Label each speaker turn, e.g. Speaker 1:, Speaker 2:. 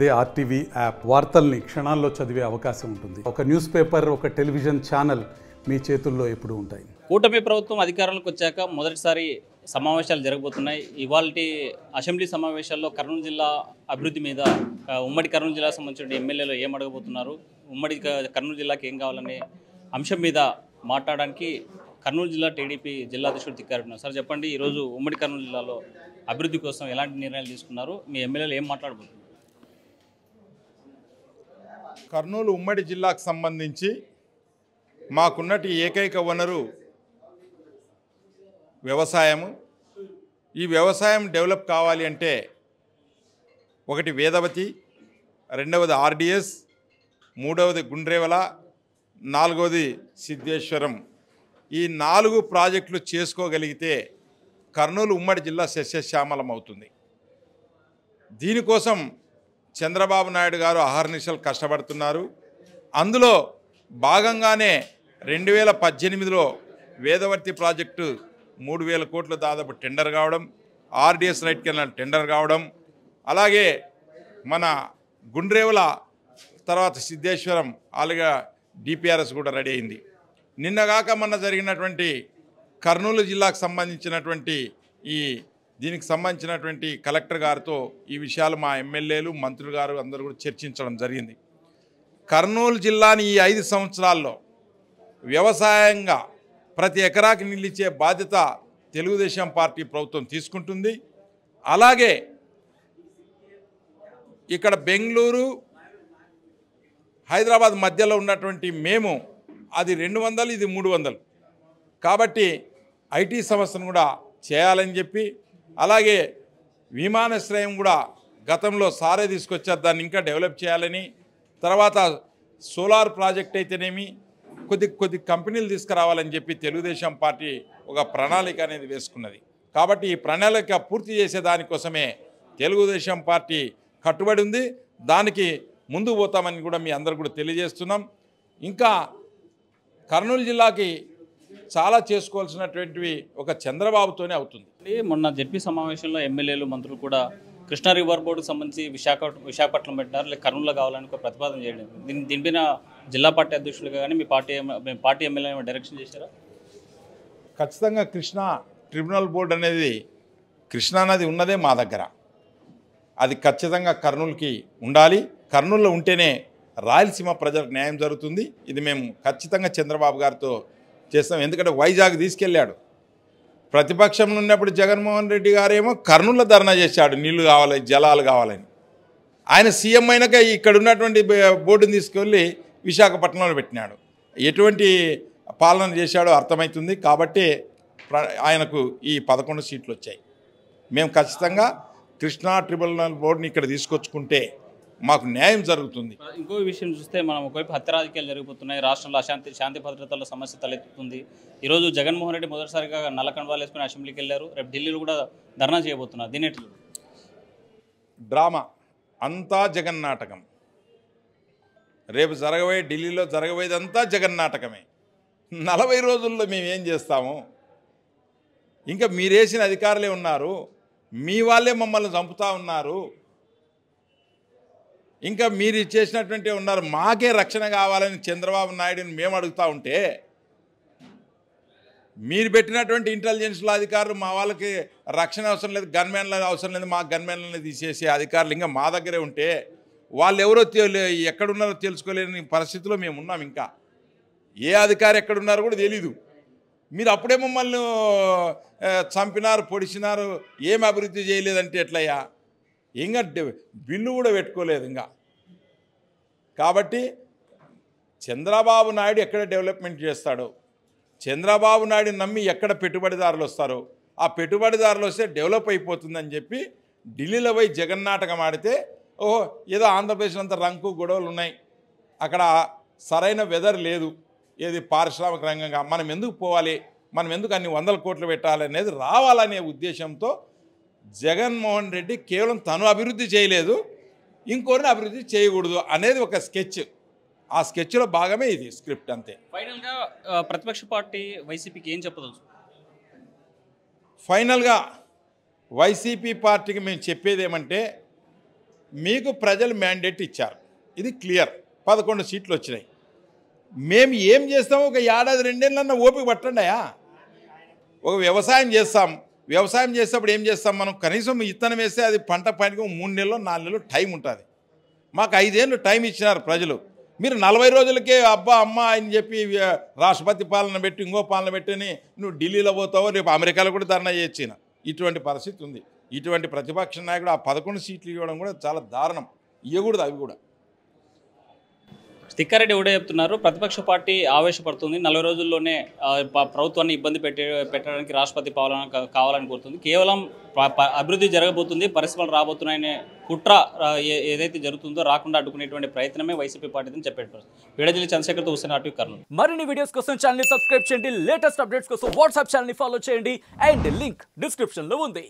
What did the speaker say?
Speaker 1: అదే RTV app వార్తల్ని క్షణాల్లో చదివే అవకాశం ఉంటుంది. ఒక న్యూస్ పేపర్, ఒక టెలివిజన్ ఛానల్ మీ చేతుల్లో ఎప్పుడూ ఉంటాయి.
Speaker 2: కూటమి ప్రభుత్వం అధికారంలోకి వచ్చాక మొదటిసారి సమావేశాలు జరగబోతున్నాయి. ఇవాల్టి అసెంబ్లీ సమావేశాల్లో కర్నూలు జిల్లా అభివృద్ధి మీద ఉమ్మడి కర్నూలు జిల్లాకు సంబంధించిన ఎమ్మెల్యేలు ఏం అడగబోతున్నారు, ఉమ్మడి కర్నూలు జిల్లాకి ఏం కావాలనే అంశం మీద మాట్లాడడానికి కర్నూలు జిల్లా టీడీపీ జిల్లా అధ్యక్షుడు తిక్కారున్నారు. సార్ చెప్పండి, ఈరోజు ఉమ్మడి కర్నూలు జిల్లాలో అభివృద్ధి కోసం ఎలాంటి నిర్ణయాలు తీసుకున్నారు, మీ ఎమ్మెల్యేలు ఏం మాట్లాడబోతున్నారు?
Speaker 3: కర్నూలు ఉమ్మడి జిల్లాకు సంబంధించి మాకున్నటి ఏకైక వనరు వ్యవసాయము. ఈ వ్యవసాయం డెవలప్ కావాలి అంటే ఒకటి వేదవతి, రెండవది ఆర్డిఎస్, మూడవది గుండ్రేవల, నాలుగవది సిద్ధేశ్వరం. ఈ 4 ప్రాజెక్టులు చేసుకోగలిగితే కర్నూలు ఉమ్మడి జిల్లా సస్యశ్యామలం అవుతుంది. దీనికోసం చంద్రబాబు నాయుడు గారు అహర్నిశలు కష్టపడుతున్నారు. అందులో భాగంగానే 2018లో వేదవర్తి ప్రాజెక్టు 3000 కోట్ల దాదాపు టెండర్ కావడం, ఆర్డిఎస్ రైట్ కెనాల్ టెండర్ కావడం, అలాగే మన గుండ్రేవల తర్వాత సిద్ధేశ్వరం అలాగే డిపిఆర్ఎస్ కూడా రెడీ అయింది. నిన్నగాక మొన్న జరిగినటువంటి కర్నూలు జిల్లాకు సంబంధించినటువంటి దీనికి సంబంధించినటువంటి కలెక్టర్ గారితో ఈ విషయాలు మా ఎమ్మెల్యేలు, మంత్రులు గారు అందరూ కూడా చర్చించడం జరిగింది. కర్నూలు జిల్లాని ఈ 5 సంవత్సరాల్లో వ్యవసాయంగా ప్రతి ఎకరాకి నిలిచే బాధ్యత తెలుగుదేశం పార్టీ ప్రభుత్వం తీసుకుంటుంది. అలాగే ఇక్కడ బెంగళూరు, హైదరాబాద్ మధ్యలో ఉన్నటువంటి మేము అది 200, ఇది 300. కాబట్టి ఐటీ సంస్థను కూడా చేయాలని చెప్పి, అలాగే విమానాశ్రయం కూడా గతంలో సారే తీసుకొచ్చారు, దాన్ని ఇంకా డెవలప్ చేయాలని, తర్వాత సోలార్ ప్రాజెక్ట్ అయితేనేమి కొద్ది కంపెనీలు తీసుకురావాలని చెప్పి తెలుగుదేశం పార్టీ ఒక ప్రణాళిక అనేది వేసుకున్నది. కాబట్టి ఈ ప్రణాళిక పూర్తి చేసే దానికోసమే తెలుగుదేశం పార్టీ కట్టుబడి ఉంది. దానికి ముందుకు పోతామని కూడా మీ అందరు కూడా తెలియజేస్తున్నాం. ఇంకా కర్నూలు జిల్లాకి చాలా చేసుకోవాల్సినటువంటివి ఒక చంద్రబాబుతోనే అవుతుంది.
Speaker 2: మొన్న జడ్పీ సమావేశంలో ఎమ్మెల్యేలు, మంత్రులు కూడా కృష్ణా రివర్ బోర్డుకు సంబంధించి విశాఖపట్నం పెట్టినారు, లేక కర్నూలులో కావాలని ఒక ప్రతిపాదన చేయడం. దీనిపైన జిల్లా పార్టీ అధ్యక్షులుగా కానీ మీ పార్టీ ఎమ్మెల్యే డైరెక్షన్ చేశారా?
Speaker 3: ఖచ్చితంగా కృష్ణా ట్రిబ్యునల్ బోర్డు అనేది, కృష్ణా నది ఉన్నదే మా దగ్గర, అది ఖచ్చితంగా కర్నూలుకి ఉండాలి. కర్నూలులో ఉంటేనే రాయలసీమ ప్రజలకు న్యాయం జరుగుతుంది. ఇది మేము ఖచ్చితంగా చంద్రబాబు గారితో చేస్తాం. ఎందుకంటే వైజాగ్ తీసుకెళ్ళాడు. ప్రతిపక్షంలో ఉన్నప్పుడు జగన్మోహన్ రెడ్డి గారేమో కర్నూలులో ధర్నా చేశాడు, నీళ్లు కావాలి, జలాలు కావాలని. ఆయన సీఎం అయినాక ఇక్కడ ఉన్నటువంటి బోర్డుని తీసుకెళ్ళి విశాఖపట్నంలో పెట్టినాడు. ఎటువంటి పాలన చేశాడో అర్థమవుతుంది. కాబట్టి ఆయనకు ఈ 11 సీట్లు వచ్చాయి. మేము ఖచ్చితంగా కృష్ణా ట్రిబ్యునల్ బోర్డుని ఇక్కడ తీసుకొచ్చుకుంటే మాకు న్యాయం జరుగుతుంది.
Speaker 2: ఇంకో విషయం చూస్తే మనం ఒకవైపు హత్య రాజకీయాలు జరిగిపోతున్నాయి, రాష్ట్రంలో శాంతి భద్రతల సమస్య తలెత్తుతుంది. ఈరోజు జగన్మోహన్ రెడ్డి మొదటిసారిగా నల్ల కండువాలు వేసుకుని అసెంబ్లీకి వెళ్ళారు, రేపు ఢిల్లీలో కూడా ధర్నా చేయబోతున్నారు. దీని ఎట్లు?
Speaker 3: డ్రామా అంతా జగన్ నాటకం. రేపు జరగబోయే ఢిల్లీలో జరగబోయేదంతా జగన్ నాటకమే. 40 రోజుల్లో మేము ఏం చేస్తాము? ఇంకా మీరేసిన అధికారులే ఉన్నారు, మీ వాళ్ళే మమ్మల్ని చంపుతా ఉన్నారు, ఇంకా మీరు చేసినటువంటి ఉన్నారు. మాకే రక్షణ కావాలని చంద్రబాబు నాయుడుని మేము అడుగుతూ ఉంటే, మీరు పెట్టినటువంటి ఇంటెలిజెన్స్ల అధికారులు మా వాళ్ళకి రక్షణ అవసరం లేదు, గన్మెన్ల అవసరం లేదు, మా గన్మెన్లని తీసేసే అధికారులు ఇంకా మా దగ్గరే ఉంటే వాళ్ళు ఎవరో ఎక్కడున్నారో తెలుసుకోలేని పరిస్థితిలో మేము ఉన్నాం. ఇంకా ఏ అధికారి ఎక్కడున్నారో కూడా తెలీదు. మీరు అప్పుడే మమ్మల్ని చంపినారు, పొడిచినారు, ఏం అభివృద్ధి చేయలేదంటే ఎట్లయ్యా? ఇంకా బిల్లు కూడా పెట్టుకోలేదు ఇంకా. కాబట్టి చంద్రబాబు నాయుడు ఎక్కడ డెవలప్మెంట్ చేస్తాడో, చంద్రబాబు నాయుడు నమ్మి ఎక్కడ పెట్టుబడిదారులు వస్తారో, ఆ పెట్టుబడిదారులు వస్తే డెవలప్ అయిపోతుందని చెప్పి ఢిల్లీలో పోయి జగన్నాటకం ఆడితే, ఓహో ఏదో ఆంధ్రప్రదేశ్ అంతా రంకు గొడవలు ఉన్నాయి, అక్కడ సరైన వెదర్ లేదు, ఏది పారిశ్రామిక రంగంగా మనం ఎందుకు పోవాలి, మనం ఎందుకు అన్ని 100 కోట్లు పెట్టాలి అనేది రావాలనే ఉద్దేశంతో జగన్మోహన్ రెడ్డి కేవలం తను అభివృద్ధి చేయలేదు, ఇంకోరిని అభివృద్ధి చేయకూడదు అనేది ఒక స్కెచ్. ఆ స్కెచ్లో భాగమే ఇది స్క్రిప్ట్ అంతే.
Speaker 2: ఫైనల్గా ప్రతిపక్ష పార్టీ వైసీపీకి ఏం చెప్పదలుచు?
Speaker 3: ఫైనల్గా వైసీపీ పార్టీకి మేము చెప్పేది ఏమంటే, మీకు ప్రజలు మ్యాండేట్ ఇచ్చారు, ఇది క్లియర్. 11 సీట్లు వచ్చినాయి. మేము ఏం చేస్తామో ఒక ఏడాది 2 ఏళ్ళన్నా ఓపిక పట్టండియా. ఒక వ్యవసాయం చేస్తాం, వ్యవసాయం చేసేటప్పుడు ఏం చేస్తాం మనం, కనీసం విత్తనం వేస్తే అది పంట పైన 3 నెలలు 4 నెలలు టైం ఉంటుంది. మాకు 5 ఏళ్ళు టైం ఇచ్చినారు ప్రజలు. మీరు 40 రోజులకే అబ్బా అమ్మ అని చెప్పి రాష్ట్రపతి పాలన పెట్టి ఇంకో పాలన పెట్టని నువ్వు ఢిల్లీలో పోతావో, రేపు అమెరికాలో కూడా ధర్నా చేయొచ్చిన ఇటువంటి పరిస్థితి ఉంది. ఇటువంటి ప్రతిపక్ష నాయకుడు ఆ 11 సీట్లు ఇవ్వడం కూడా చాలా దారుణం. ఇవ్వకూడదు అవి కూడా.
Speaker 2: తిక్కారెడ్డి ఒకటే చెప్తున్నారు, ప్రతిపక్ష పార్టీ ఆవేశపడుతుంది, 40 రోజుల్లోనే ప్రభుత్వాన్ని ఇబ్బంది పెట్టడానికి రాష్ట్రపతి పాలన కావాలని కోరుతుంది. కేవలం అభివృద్ధి జరగబోతుంది, పరిశ్రమలు రాబోతున్నాయనే కుట్ర ఏదైతే జరుగుతుందో రాకుండా అడ్డుకునేటువంటి ప్రయత్నమే వైసీపీ పార్టీని చెప్పారు. వీడజిల్లి చంద్రశేఖర్తో హుస్సేన్ ఆర్టీవీ కర్నూలు.
Speaker 4: మరిన్ని వీడియోస్ కోసం ఛానల్ సబ్స్క్రైబ్ చేయండి, లేటెస్ట్ అప్డేట్స్ కోసం వాట్సాప్ ఛానల్ ఫాలో చేయండి అండ్ లింక్ డిస్క్రిప్షన్ లో ఉంది.